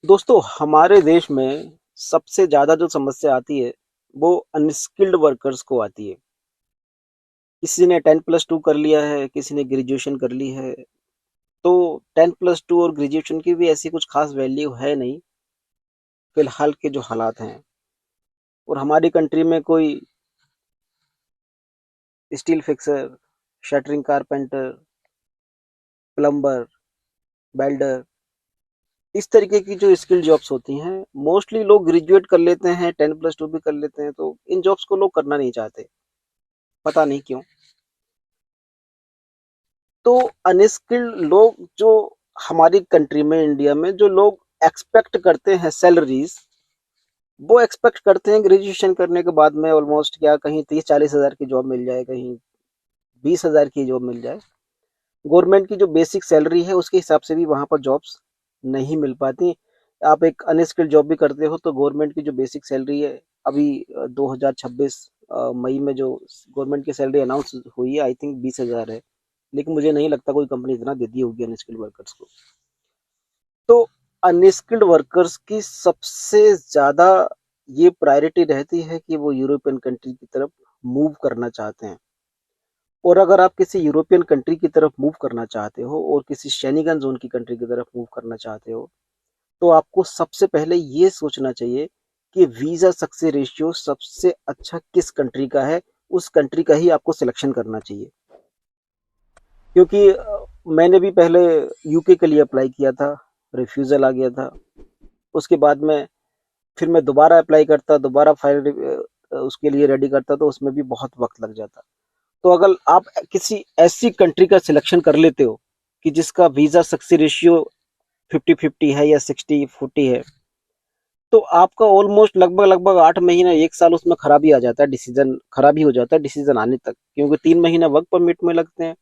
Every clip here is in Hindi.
दोस्तों हमारे देश में सबसे ज़्यादा जो समस्या आती है वो अनस्किल्ड वर्कर्स को आती है। किसी ने 10+2 कर लिया है, किसी ने ग्रेजुएशन कर ली है। तो 10+2 और ग्रेजुएशन की भी ऐसी कुछ खास वैल्यू है नहीं फिलहाल के जो हालात हैं। और हमारी कंट्री में कोई steel fixer, shuttering carpenter, plumber, welder, इस तरीके की जो स्किल जॉब्स होती हैं मोस्टली लोग ग्रेजुएट कर लेते हैं, 10+2 भी कर लेते हैं, तो इन जॉब्स को लोग करना नहीं चाहते, पता नहीं क्यों। तो अनस्किल्ड लोग जो हमारी कंट्री में, इंडिया में जो लोग एक्सपेक्ट करते हैं सैलरीज, वो एक्सपेक्ट करते हैं ग्रेजुएशन करने के बाद में ऑलमोस्ट क्या कहीं 30-40 हज़ार की जॉब मिल जाए, कहीं 20 हज़ार की जॉब मिल जाए। गवर्नमेंट की जो बेसिक सैलरी है उसके हिसाब से भी वहाँ पर जॉब्स नहीं मिल पाती। आप एक अनस्किल्ड जॉब भी करते हो तो गवर्नमेंट की जो बेसिक सैलरी है अभी 2026 मई में जो गवर्नमेंट की सैलरी अनाउंस हुई है आई थिंक 20 हज़ार है। लेकिन मुझे नहीं लगता कोई कंपनी इतना देती होगी अनस्किल्ड वर्कर्स को। तो अनस्किल्ड वर्कर्स की सबसे ज़्यादा ये प्रायोरिटी रहती है कि वो यूरोपियन कंट्री की तरफ मूव करना चाहते हैं। और अगर आप किसी यूरोपियन कंट्री की तरफ मूव करना चाहते हो और किसी शेनिगन जोन की कंट्री की तरफ मूव करना चाहते हो तो आपको सबसे पहले ये सोचना चाहिए कि वीज़ा सक्सेस रेशियो सबसे अच्छा किस कंट्री का है, उस कंट्री का ही आपको सिलेक्शन करना चाहिए। क्योंकि मैंने भी पहले यूके के लिए अप्लाई किया था, रिफ्यूज़ल आ गया था। उसके बाद में फिर मैं दोबारा अप्लाई करता, दोबारा फाइल उसके लिए रेडी करता, तो उसमें भी बहुत वक्त लग जाता। तो अगर आप किसी ऐसी कंट्री का सिलेक्शन कर लेते हो कि जिसका वीज़ा सक्सेस रेशियो 50-50 है या 60-40 है, तो आपका ऑलमोस्ट लगभग लगभग 8 महीना 1 साल उसमें खराबी आ जाता है, डिसीजन खराबी हो जाता है डिसीजन आने तक, क्योंकि 3 महीना वर्क परमिट में लगते हैं।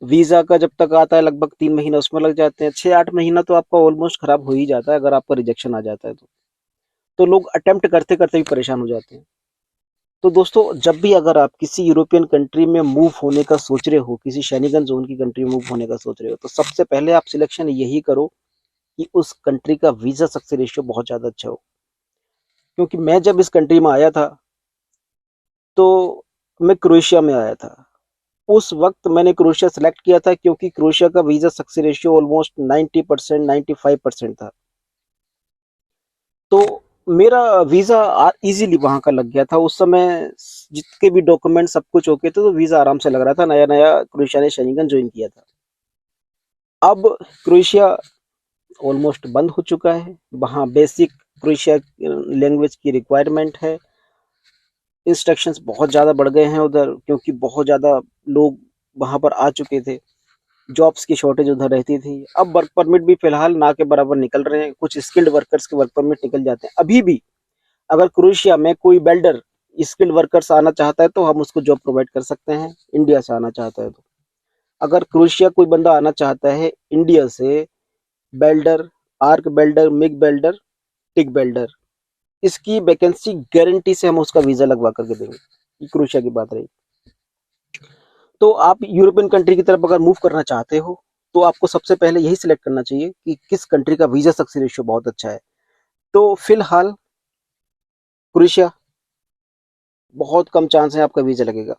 वीजा का जब तक आता है लगभग 3 महीना उसमें लग जाते हैं, 6-8 महीना तो आपका ऑलमोस्ट खराब हो ही जाता है अगर आपका रिजेक्शन आ जाता है तो लोग अटेम्प्ट करते करते भी परेशान हो जाते हैं। तो दोस्तों जब भी अगर आप किसी यूरोपियन कंट्री में मूव होने का सोच रहे हो, किसी शेनिगन जोन की कंट्री में मूव होने का सोच रहे हो, तो सबसे पहले आप सिलेक्शन यही करो कि उस कंट्री का वीजा सक्सेस रेशियो बहुत ज़्यादा अच्छा हो। क्योंकि मैं जब इस कंट्री में आया था तो मैं क्रोएशिया में आया था। उस वक्त मैंने क्रोएशिया सेलेक्ट किया था क्योंकि क्रोएशिया का वीजा सक्सेस रेशियो ऑलमोस्ट 90%, 95% था। तो मेरा वीजा इजीली वहां का लग गया था उस समय। जितने भी डॉक्यूमेंट सब कुछ ओके थे तो वीजा आराम से लग रहा था, नया नया क्रोएशिया ने शेंगन ज्वाइन किया था। अब क्रोएशिया ऑलमोस्ट बंद हो चुका है, वहाँ बेसिक क्रोएशिया लैंग्वेज की रिक्वायरमेंट है। इंस्ट्रक्शंस बहुत ज़्यादा बढ़ गए हैं उधर, क्योंकि बहुत ज़्यादा लोग वहाँ पर आ चुके थे। जॉब्स की शॉर्टेज उधर रहती थी। अब वर्क परमिट भी फिलहाल ना के बराबर निकल रहे हैं, कुछ स्किल्ड वर्कर्स के वर्क परमिट निकल जाते हैं अभी भी। अगर क्रोएशिया में कोई वेल्डर स्किल्ड वर्कर्स आना चाहता है तो हम उसको जॉब प्रोवाइड कर सकते हैं, इंडिया से आना चाहता है तो। अगर क्रोएशिया कोई बंदा आना चाहता है इंडिया से, welder, arc welder, MIG welder, TIG welder, इसकी वैकेंसी गारंटी से हम उसका वीजा लगवा करके देंगे। ये क्रोएशिया की बात रही। तो आप यूरोपियन कंट्री की तरफ अगर मूव करना चाहते हो तो आपको सबसे पहले यही सिलेक्ट करना चाहिए कि किस कंट्री का वीजा सक्सेस रेशियो बहुत अच्छा है। तो फिलहाल क्रोएशिया, बहुत कम चांस है आपका वीजा लगेगा।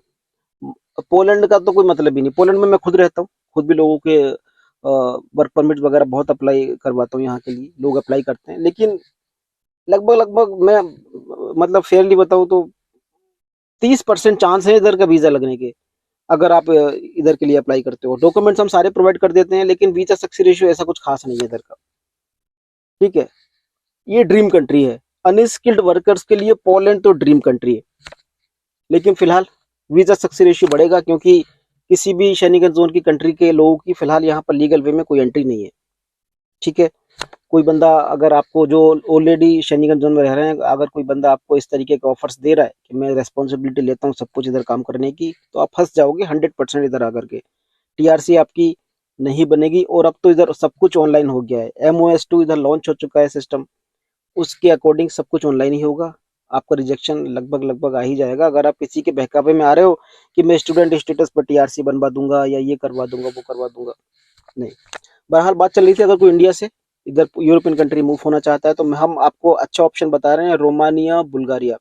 पोलैंड का तो कोई मतलब ही नहीं, पोलैंड में मैं खुद रहता हूँ, खुद भी लोगों के वर्क परमिट वगैरह बहुत अप्लाई करवाता हूँ, यहाँ के लिए लोग अप्लाई करते हैं। लेकिन लगभग लगभग मैं मतलब फेयरली बताऊँ तो 30% चांस है इधर का वीजा लगने के। अगर आप इधर के लिए अप्लाई करते हो, डॉक्यूमेंट्स हम सारे प्रोवाइड कर देते हैं, लेकिन वीजा सक्सेस रेशियो ऐसा कुछ खास नहीं है इधर का। ठीक है, ये ड्रीम कंट्री है अनस्किल्ड वर्कर्स के लिए। पोलैंड तो ड्रीम कंट्री है, लेकिन फिलहाल वीजा सक्सेस रेशियो बढ़ेगा क्योंकि किसी भी शेंगन जोन की कंट्री के लोगों की फिलहाल यहाँ पर लीगल वे में कोई एंट्री नहीं है। ठीक है, कोई बंदा अगर आपको जो ऑलरेडी शेंगन जोन में रह रहे हैं, अगर कोई बंदा आपको इस तरीके के ऑफर्स दे रहा है कि मैं रेस्पॉन्सिबिलिटी लेता हूँ सब कुछ इधर काम करने की, तो आप फंस जाओगे 100% इधर आकर के। टीआरसी आपकी नहीं बनेगी। और अब तो इधर सब कुछ ऑनलाइन हो गया है, MOS2 इधर लॉन्च हो चुका है सिस्टम, उसके अकॉर्डिंग सब कुछ ऑनलाइन ही होगा। आपका रिजेक्शन लगभग लगभग आ ही जाएगा अगर आप किसी के बहकावे में आ रहे हो कि मैं स्टूडेंट स्टेटस पर टीआरसी बनवा दूंगा या ये करवा दूंगा वो करवा दूंगा। नहीं, बहरहाल बात चल रही थी अगर कोई इंडिया से इधर यूरोपियन कंट्री मूव होना चाहता है, तो हम आपको अच्छा ऑप्शन बता रहे हैं, रोमानिया, बुल्गारिया।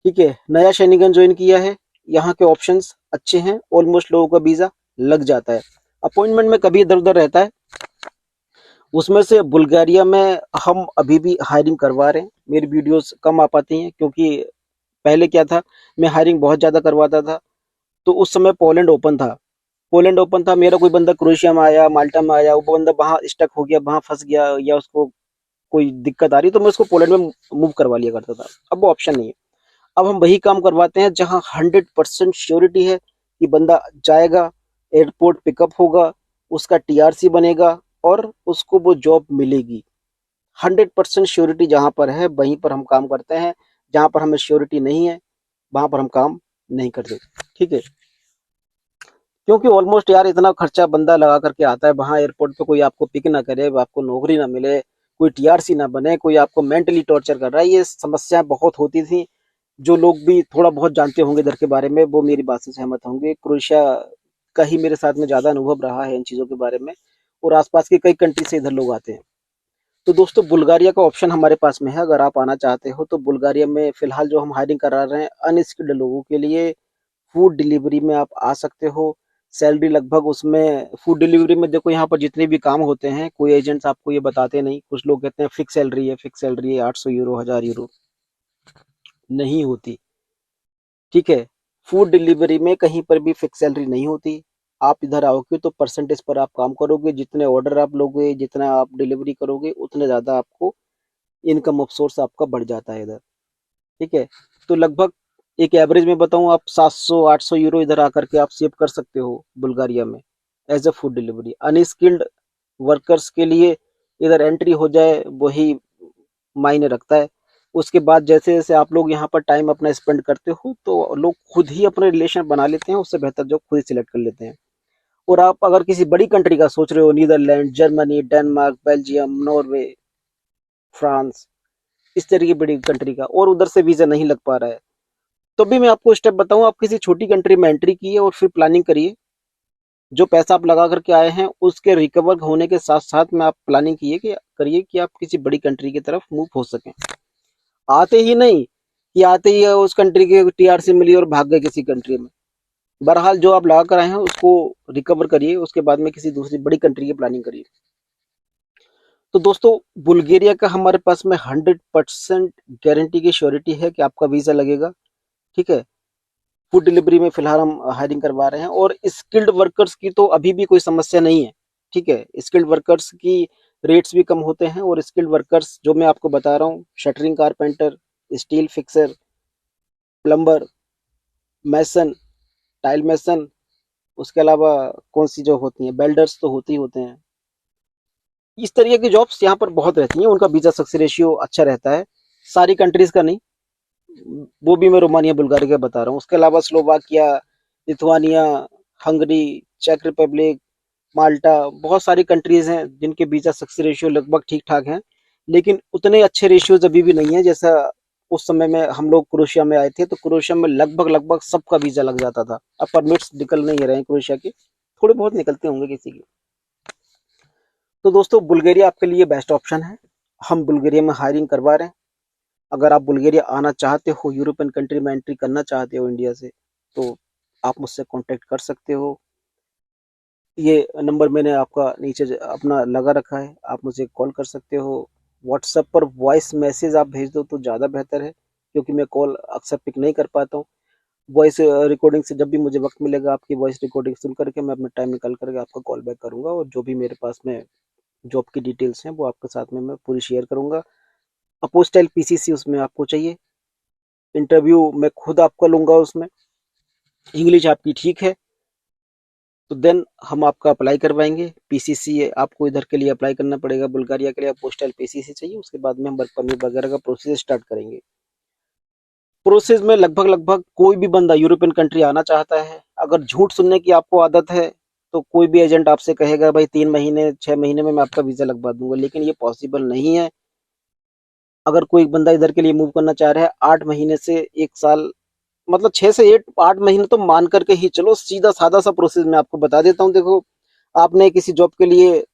ठीक है, नया शेनिगन ज्वाइन किया है, यहाँ के ऑप्शंस अच्छे हैं, ऑलमोस्ट लोगों का वीजा लग जाता है। अपॉइंटमेंट में कभी इधर उधर रहता है, उसमें से बुल्गारिया में हम अभी भी हायरिंग करवा रहे हैं। मेरी वीडियोस कम आ पाती हैं क्योंकि पहले क्या था, मैं हायरिंग बहुत ज़्यादा करवाता था, तो उस समय पोलैंड ओपन था। पोलैंड ओपन था, मेरा कोई बंदा क्रोएशिया में आया, माल्टा में आया, वो बंदा वहाँ स्टक हो गया, वहाँ फंस गया, या उसको कोई दिक्कत आ रही, तो मैं उसको पोलैंड में मूव करवा लिया करता था। अब वो ऑप्शन नहीं है। अब हम वही काम करवाते हैं जहाँ 100% श्योरिटी है कि बंदा जाएगा, एयरपोर्ट पिकअप होगा, उसका टीआरसी बनेगा और उसको वो जॉब मिलेगी। 100% श्योरिटी जहाँ पर है वहीं पर हम काम करते हैं, जहाँ पर हमें श्योरिटी नहीं है वहाँ पर हम काम नहीं करते। ठीक है, क्योंकि ऑलमोस्ट यार इतना खर्चा बंदा लगा करके आता है, वहाँ एयरपोर्ट पे कोई आपको पिक ना करे, आपको नौकरी ना मिले, कोई टीआरसी ना बने, कोई आपको मेंटली टॉर्चर कर रहा है, ये समस्याएं बहुत होती थी। जो लोग भी थोड़ा बहुत जानते होंगे इधर के बारे में वो मेरी बात से सहमत होंगे। क्रोएशिया का ही मेरे साथ में ज़्यादा अनुभव रहा है इन चीज़ों के बारे में, और आसपास के कई कंट्री से इधर लोग आते हैं। तो दोस्तों बुल्गारिया का ऑप्शन हमारे पास में है, अगर आप आना चाहते हो तो बुल्गारिया में फ़िलहाल जो हम हायरिंग करा रहे हैं अनस्किल्ड लोगों के लिए, फूड डिलीवरी में आप आ सकते हो। सैलरी लगभग उसमें फूड डिलीवरी में देखो, यहाँ पर जितने भी काम होते हैं कोई एजेंट्स आपको ये बताते नहीं, कुछ लोग कहते हैं फिक्स सैलरी है 800 यूरो, 1000 यूरो, नहीं होती। ठीक है, फूड डिलीवरी में कहीं पर भी फिक्स सैलरी नहीं होती। आप इधर आओगे तो परसेंटेज पर आप काम करोगे, जितने ऑर्डर आप लोगे, जितना आप डिलीवरी करोगे, उतने ज़्यादा आपको इनकम ऑफ सोर्स आपका बढ़ जाता है इधर। ठीक है, तो लगभग एक एवरेज में बताऊं, आप 700-800 यूरो इधर आकर के आप सेव कर सकते हो बुल्गारिया में as a food delivery. Unskilled workers के लिए इधर एंट्री हो जाए वही मायने रखता है। उसके बाद जैसे जैसे आप लोग यहाँ पर टाइम अपना स्पेंड करते हो तो लोग खुद ही अपने रिलेशन बना लेते हैं, उससे बेहतर जॉब खुद ही सिलेक्ट कर लेते हैं। और आप अगर किसी बड़ी कंट्री का सोच रहे हो, Netherland, Germany, Denmark, Belgium, Norway, France, इस तरह की बड़ी कंट्री का, और उधर से वीजा नहीं लग पा रहा है, तो भी मैं आपको स्टेप बताऊं, आप किसी छोटी कंट्री में एंट्री कीजिए और फिर प्लानिंग करिए। जो पैसा आप लगा करके आए हैं उसके रिकवर होने के साथ साथ में आप प्लानिंग करिए कि आप किसी बड़ी कंट्री की तरफ मूव हो सकें। आते ही नहीं कि आते ही उस कंट्री की टीआरसी मिली और भाग गए किसी कंट्री में। बहरहाल जो आप लगा कर आए हैं उसको रिकवर करिए, उसके बाद में किसी दूसरी बड़ी कंट्री की प्लानिंग करिए। तो दोस्तों बुल्गारिया का हमारे पास में 100% गारंटी की श्योरिटी है कि आपका वीजा लगेगा। ठीक है, फूड डिलीवरी में फिलहाल हम हायरिंग करवा रहे हैं, और स्किल्ड वर्कर्स की तो अभी भी कोई समस्या नहीं है। ठीक है, स्किल्ड वर्कर्स की रेट्स भी कम होते हैं, और स्किल्ड वर्कर्स जो मैं आपको बता रहा हूँ, shuttering carpenter, steel fixer, plumber, mason, tile mason, उसके अलावा कौन सी जो होती हैं, बेल्डर्स तो होते ही होते हैं। इस तरीके की जॉब्स यहाँ पर बहुत रहती हैं, उनका वीजा सक्सेस रेशियो अच्छा रहता है, सारी कंट्रीज का नहीं, वो भी मैं रोमानिया बुल्गारिया का बता रहा हूँ। उसके अलावा स्लोवाकिया, लिथुआनिया, हंगरी, चेक रिपब्लिक, माल्टा, बहुत सारी कंट्रीज हैं जिनके वीजा सक्सेस रेशियो लगभग ठीक ठाक हैं, लेकिन उतने अच्छे रेशियोज अभी भी नहीं है जैसा उस समय में हम लोग क्रोएशिया में आए थे। तो क्रोएशिया में लगभग लगभग सबका वीजा लग जाता था। अब परमिट्स निकल नहीं रहे हैं क्रोएशिया के, थोड़े बहुत निकलते होंगे किसी के। तो दोस्तों बुल्गारिया आपके लिए बेस्ट ऑप्शन है, हम बुल्गारिया में हायरिंग करवा रहे हैं। अगर आप बुल्गारिया आना चाहते हो, यूरोपियन कंट्री में एंट्री करना चाहते हो इंडिया से, तो आप मुझसे कांटेक्ट कर सकते हो। ये नंबर मैंने आपका नीचे अपना लगा रखा है, आप मुझे कॉल कर सकते हो। व्हाट्सएप पर वॉइस मैसेज आप भेज दो तो ज़्यादा बेहतर है, क्योंकि मैं कॉल अक्सर पिक नहीं कर पाता हूँ। वॉइस रिकॉर्डिंग से जब भी मुझे वक्त मिलेगा आपकी वॉइस रिकॉर्डिंग सुन करके मैं अपना टाइम निकाल करके आपका कॉल बैक करूंगा, और जो भी मेरे पास में जॉब की डिटेल्स हैं वो आपके साथ में मैं पूरी शेयर करूंगा। अपोस्टाइल पीसीसी उसमें आपको चाहिए, इंटरव्यू मैं खुद आपका लूंगा उसमें, इंग्लिश आपकी ठीक है तो देन हम आपका अप्लाई करवाएंगे पीसीसी। आपको इधर के लिए अप्लाई करना पड़ेगा, बुल्गारिया के लिए पोस्टल पीसीसी चाहिए, उसके बाद में हम वर्क परमिट वगैरह का प्रोसेस स्टार्ट करेंगे। प्रोसेस में लगभग लगभग कोई भी बंदा यूरोपियन कंट्री आना चाहता है, अगर झूठ सुनने की आपको आदत है तो कोई भी एजेंट आपसे कहेगा भाई 3 महीने 6 महीने में मैं आपका वीजा लगवा दूंगा, लेकिन ये पॉसिबल नहीं है। अगर कोई बंदा इधर के लिए मूव करना चाह रहा है 8 महीने से 1 साल, मतलब 6 से 8 महीने तो मान करके ही चलो, सीधा साधा सा प्रोसेस मैं आपको बता देता हूँ। देखो, आपने किसी जॉब के लिए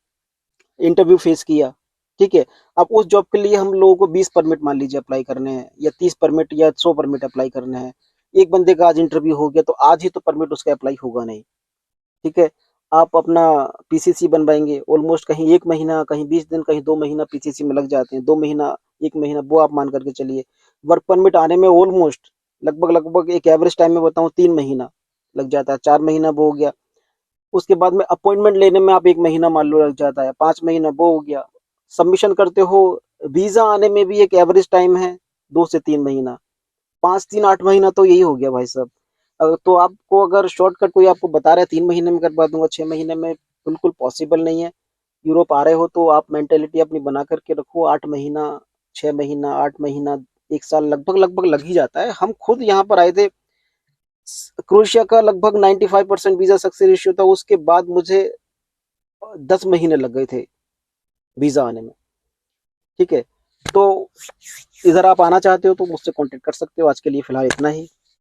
इंटरव्यू फेस किया, ठीक है। अब उस जॉब के लिए हम लोगों को 20 परमिट मान लीजिए अप्लाई करने हैं, या 30 परमिट या 100 परमिट अप्लाई करने हैं। एक बंदे का आज इंटरव्यू हो गया तो आज ही तो परमिट उसका अप्लाई होगा नहीं। ठीक है। आप अपना पीसीसी बनवाएंगे, ऑलमोस्ट कहीं 1 महीना, कहीं 20 दिन, कहीं 2 महीना पीसीसी में लग जाते हैं। 2 महीना, 1 महीना, वो आप मान करके चलिए। वर्क परमिट आने में ऑलमोस्ट लगभग लगभग एक एवरेज टाइम में बताऊं 3 महीना लग जाता है। 4 महीना वो हो गया। उसके बाद में अपॉइंटमेंट लेने में आप 1 महीना मान लो लग जाता है। 5 महीना वो हो गया। सबमिशन करते हो, वीजा आने में भी एक एवरेज टाइम है 2 से 3 महीना। 5, 3, 8 महीना तो यही हो गया भाई साहब। तो आपको अगर शॉर्टकट कोई आपको बता रहा है 3 महीने में करवा दूंगा, 6 महीने में, बिल्कुल पॉसिबल नहीं है। यूरोप आ रहे हो तो आप मेंटेलिटी अपनी बना करके रखो। 8 महीना, 6 महीना, 8 महीना, 1 साल लगभग लगभग लग ही जाता है। हम खुद यहाँ पर आए थे, क्रोएशिया का लगभग 95% वीजा सक्सेस रेशियो था। उसके बाद मुझे 10 महीने लग गए थे वीजा आने में। ठीक है। तो इधर आप आना चाहते हो तो मुझसे कांटेक्ट कर सकते हो। आज के लिए फिलहाल इतना ही।